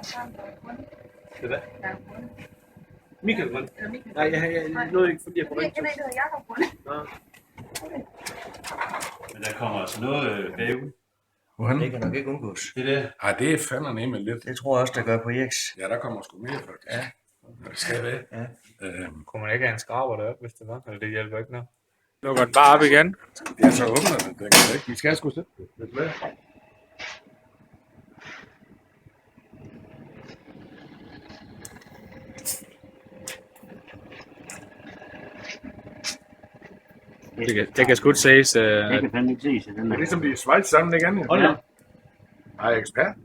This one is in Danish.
Det er hvad? Michael Grøn? Nej, jeg nåede ikke, fordi jeg kunne ikke. Men der kommer altså noget bagud. Hvorhen? Det kan nok ikke undgås. Det der. Ej, det er fandme nemme lidt. Det tror jeg også, der gør på Jeks. Ja, der kommer sgu mere faktisk. Ja. Det skal være. Ja. Kunne man ikke have en skraber deroppe, hvis det var? Eller det hjælper ikke noget. Lukker den bare op igen. Ja, så åbner den. Den kan ikke. Vi skal sgu sætte det. Det er Det kan sgu ikke ses. Det kan fandme ikke ses. Den Det er ligesom de er svejt sammen, ikke andet? Hold da. Jeg er ekspert.